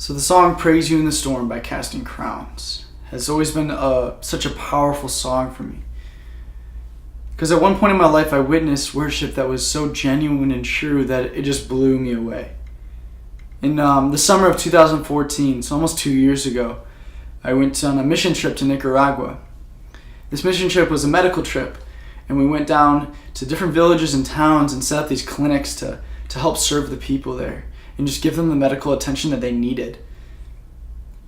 So the song "Praise You in the Storm" by Casting Crowns has always been such a powerful song for me. Because at one point in my life I witnessed worship that was so genuine and true that it just blew me away. In the summer of 2014, so almost 2 years ago, I went on a mission trip to Nicaragua. This mission trip was a medical trip, and we went down to different villages and towns and set up these clinics to help serve the people there and just give them the medical attention that they needed.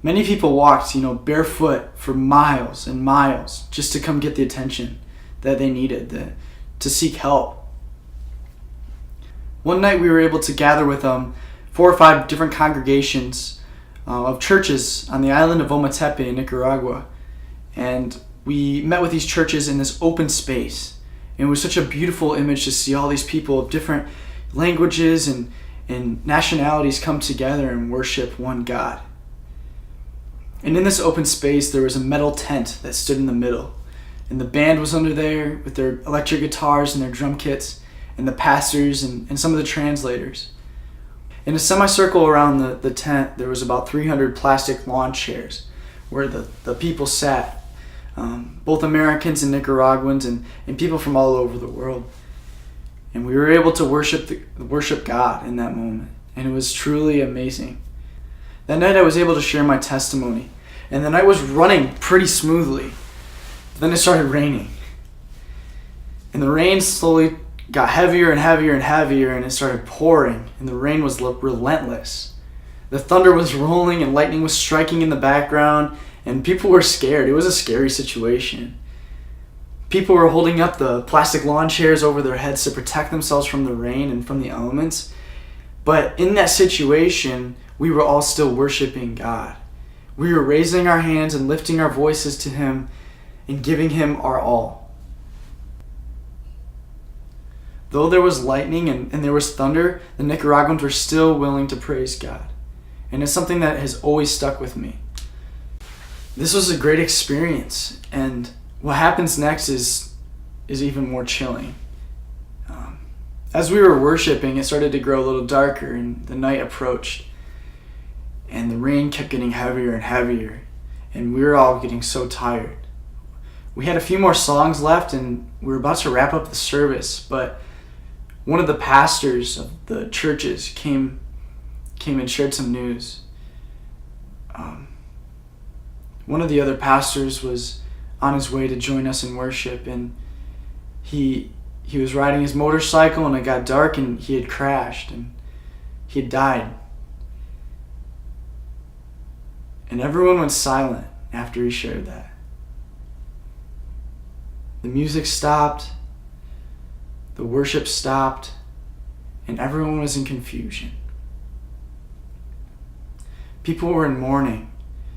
Many people walked, barefoot for miles and miles just to come get the attention that they needed, to seek help. One night we were able to gather with 4 or 5 different congregations of churches on the island of Ometepe in Nicaragua. And we met with these churches in this open space. And it was such a beautiful image to see all these people of different languages and nationalities come together and worship one God. And in this open space, there was a metal tent that stood in the middle. And the band was under there with their electric guitars and their drum kits, and the pastors and some of the translators. In a semicircle around the tent, there was about 300 plastic lawn chairs where the people sat, both Americans and Nicaraguans and people from all over the world. And we were able to worship God in that moment, and it was truly amazing. That night I was able to share my testimony, and the night was running pretty smoothly. Then it started raining, and the rain slowly got heavier and heavier and heavier, and it started pouring, and the rain was relentless. The thunder was rolling and lightning was striking in the background, and people were scared. It was a scary situation. People were holding up the plastic lawn chairs over their heads to protect themselves from the rain and from the elements. But in that situation, we were all still worshiping God. We were raising our hands and lifting our voices to Him and giving Him our all. Though there was lightning and there was thunder, the Nicaraguans were still willing to praise God. And it's something that has always stuck with me. This was a great experience, and what happens next is even more chilling. As we were worshiping, it started to grow a little darker, and the night approached. And the rain kept getting heavier and heavier, and we were all getting so tired. We had a few more songs left, and we were about to wrap up the service, but one of the pastors of the churches came and shared some news. One of the other pastors was on his way to join us in worship, and he was riding his motorcycle, and it got dark, and he had crashed, and he had died. And everyone went silent after he shared that. The music stopped, the worship stopped, and everyone was in confusion. People were in mourning.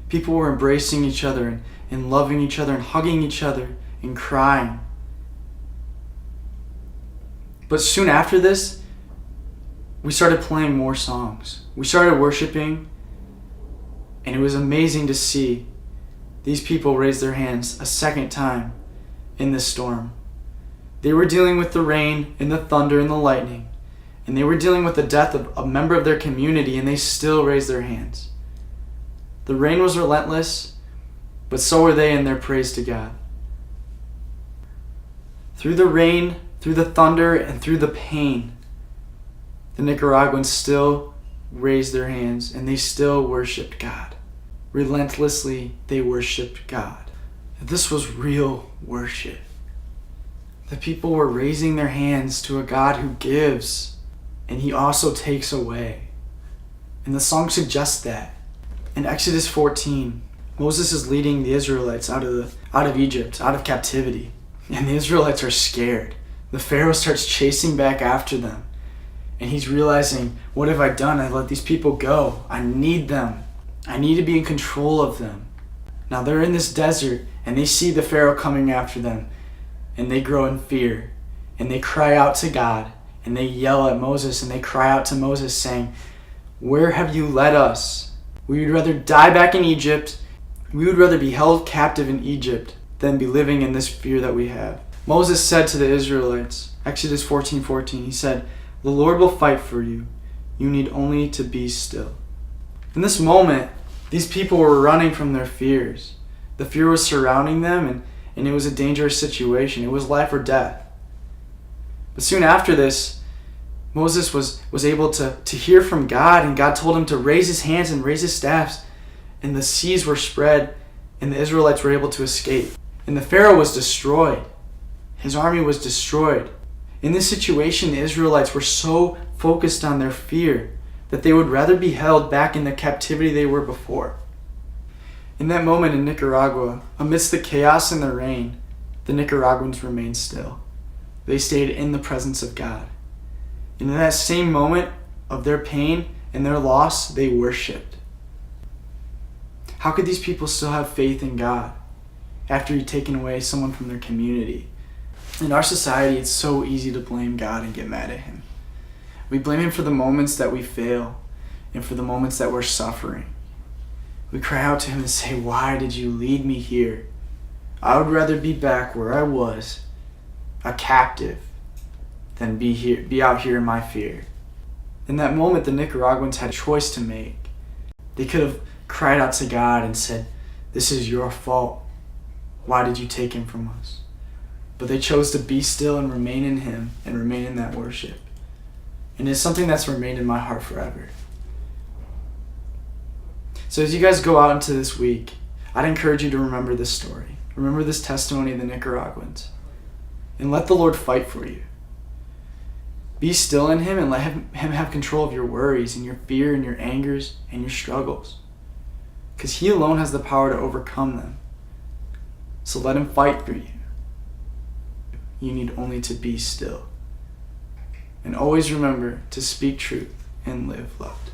People were embracing each other and loving each other and hugging each other and crying. But soon after this, we started playing more songs. We started worshiping, and it was amazing to see these people raise their hands a second time in this storm. They were dealing with the rain and the thunder and the lightning, and they were dealing with the death of a member of their community, and they still raised their hands. The rain was relentless, but so were they in their praise to God. Through the rain, through the thunder, and through the pain, the Nicaraguans still raised their hands, and they still worshiped God. Relentlessly, they worshiped God. This was real worship. The people were raising their hands to a God who gives, and He also takes away. And the song suggests that. In Exodus 14, Moses is leading the Israelites out of Egypt, out of captivity. And the Israelites are scared. The Pharaoh starts chasing back after them. And he's realizing, what have I done? I let these people go. I need them. I need to be in control of them. Now they're in this desert, and they see the Pharaoh coming after them. And they grow in fear. And they cry out to God. And they yell at Moses, and they cry out to Moses saying, "Where have you led us? We would rather die back in Egypt. We would rather be held captive in Egypt than be living in this fear that we have." Moses said to the Israelites, Exodus 14:14, he said, "The Lord will fight for you. You need only to be still." In this moment, these people were running from their fears. The fear was surrounding them, and it was a dangerous situation. It was life or death. But soon after this, Moses was able to hear from God, and God told him to raise his hands and raise his staffs, and the seas were spread, and the Israelites were able to escape. And the Pharaoh was destroyed. His army was destroyed. In this situation, the Israelites were so focused on their fear that they would rather be held back in the captivity they were before. In that moment in Nicaragua, amidst the chaos and the rain, the Nicaraguans remained still. They stayed in the presence of God. And in that same moment of their pain and their loss, they worshiped. How could these people still have faith in God after He'd taken away someone from their community? In our society, it's so easy to blame God and get mad at Him. We blame Him for the moments that we fail and for the moments that we're suffering. We cry out to Him and say, "Why did you lead me here? I would rather be back where I was, a captive, than be out here in my fear." In that moment, the Nicaraguans had a choice to make. They could have cried out to God and said, "This is your fault. Why did you take him from us?" But they chose to be still and remain in Him and remain in that worship. And it's something that's remained in my heart forever. So as you guys go out into this week, I'd encourage you to remember this story. Remember this testimony of the Nicaraguans. And let the Lord fight for you. Be still in Him and let Him have control of your worries and your fear and your angers and your struggles. Because He alone has the power to overcome them. So let Him fight for you. You need only to be still. And always remember to speak truth and live loved.